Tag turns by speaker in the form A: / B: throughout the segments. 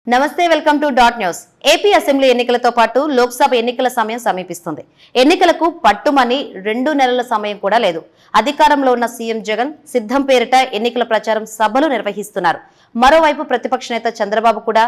A: నమస్తే, welcome to dot news. AP assembly ఎన్నికలతో పాటు లోక్సభ ఎన్నికల సమయం సమీపిస్తుంది. ఎన్నికలకు పట్టుమని 2 నెలల సమయం కూడా లేదు. అధికారంలో ఉన్న సీఎం జగన్ సిద్ధం పేరిట ఎన్నికల ప్రచారం సభలు నిర్వహిస్తున్నారు. మరోవైపు ప్రతిపక్ష నేత చంద్రబాబు కూడా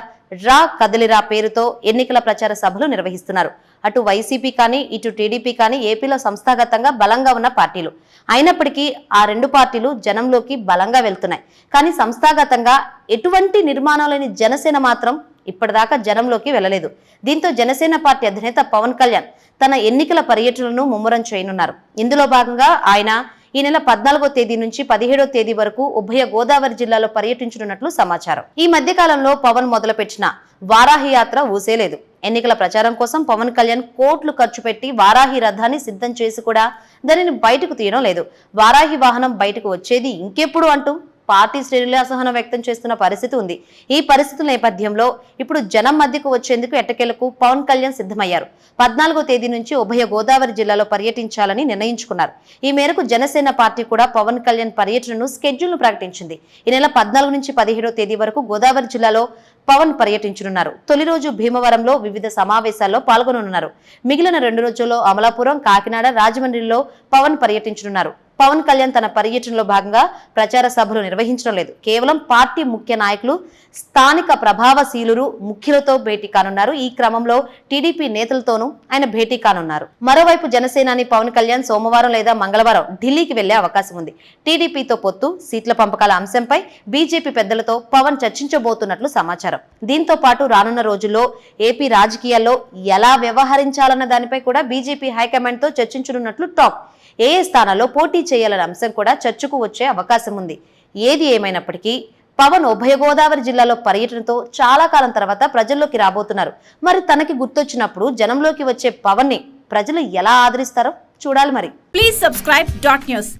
A: రా కదిలిరా పేరుతో ఎన్నికల ప్రచార సభలు నిర్వహిస్తున్నారు. అటు వైసీపీ కానీ ఇటు టీడీపీ కానీ ఏపీలో సంస్థాగతంగా బలంగా ఉన్న పార్టీలు. అయినప్పటికీ ఆ 2 పార్టీలు జనంలోకి బలంగా వెళ్తున్నాయి. కానీ సంస్థాగతంగా ఎటువంటి నిర్మాణం లేని జనసేన మాత్రం ఇప్పటిదాకా జనంలోకి వెళ్లలేదు. దీంతో జనసేన పార్టీ అధినేత పవన్ కళ్యాణ్ తన ఎన్నికల పర్యటనను ముమ్మరం చేయనున్నారు. ఇందులో భాగంగా ఆయన ఈ నెల 14వ తేదీ నుంచి 17వ తేదీ వరకు ఉభయ గోదావరి జిల్లాలో పర్యటించనున్నట్లు సమాచారం. ఈ మధ్య కాలంలో పవన్ మొదలుపెట్టిన వారాహి యాత్ర ఊసేలేదు. ఎన్నికల ప్రచారం కోసం పవన్ కళ్యాణ్ కోట్లు ఖర్చు పెట్టి వారాహి రథాన్ని సిద్ధం చేసి కూడా దానిని బయటకు తీయడం లేదు. వారాహి వాహనం బయటకు వచ్చేది ఇంకెప్పుడు అంటూ పార్టీ శ్రేణులే అసహనం వ్యక్తం చేస్తున్న పరిస్థితి ఉంది. ఈ పరిస్థితుల నేపథ్యంలో ఇప్పుడు జనం మధ్యకు వచ్చేందుకు ఎట్టకేలకు పవన్ కళ్యాణ్ సిద్ధమయ్యారు. 14వ తేదీ నుంచి ఉభయ గోదావరి జిల్లాలో పర్యటించాలని నిర్ణయించుకున్నారు. ఈ మేరకు జనసేన పార్టీ కూడా పవన్ కళ్యాణ్ పర్యటనను స్కెడ్యూల్ను ప్రకటించింది. ఈ నెల 14 నుంచి 17వ తేదీ వరకు గోదావరి జిల్లాలో పవన్ పర్యటించనున్నారు. తొలి రోజు భీమవరంలో వివిధ సమావేశాల్లో పాల్గొననున్నారు. మిగిలిన 2 రోజుల్లో అమలాపురం, కాకినాడ, రాజమండ్రిలో పవన్ పర్యటించనున్నారు. పవన్ కళ్యాణ్ తన పర్యటనలో భాగంగా ప్రచార సభలు నిర్వహించడం లేదు. కేవలం పార్టీ ముఖ్య నాయకులు, స్థానిక ప్రభావశీలురు, ముఖ్యులతో భేటీ కానున్నారు. ఈ క్రమంలో టీడీపీ నేతలతోనూ ఆయన భేటీ కానున్నారు. మరోవైపు జనసేనాని పవన్ కళ్యాణ్ సోమవారం లేదా మంగళవారం ఢిల్లీకి వెళ్లే అవకాశం ఉంది. టీడీపీతో పొత్తు, సీట్ల పంపకాల అంశంపై బీజేపీ పెద్దలతో పవన్ చర్చించబోతున్నట్లు సమాచారం. దీంతో పాటు రానున్న రోజుల్లో ఏపీ రాజకీయాల్లో ఎలా వ్యవహరించాలన్న దానిపై కూడా బీజేపీ హైకమాండ్ తో చర్చించనున్నట్లు టాక్. ఏ స్థానాల్లో పోటీ చేయాలనే అంశం కూడా చర్చకు వచ్చే అవకాశం ఉంది. ఏది ఏమైనప్పటికీ పవన్ ఉభయ గోదావరి జిల్లాలో పర్యటనతో చాలా కాలం తర్వాత ప్రజల్లోకి రాబోతున్నారు. మరి తనకి గుర్తొచ్చినప్పుడు జనంలోకి వచ్చే పవన్ ని ప్రజలు ఎలా ఆదరిస్తారో చూడాలి. మరి
B: ప్లీజ్ సబ్స్క్రైబ్ డాట్ న్యూస్.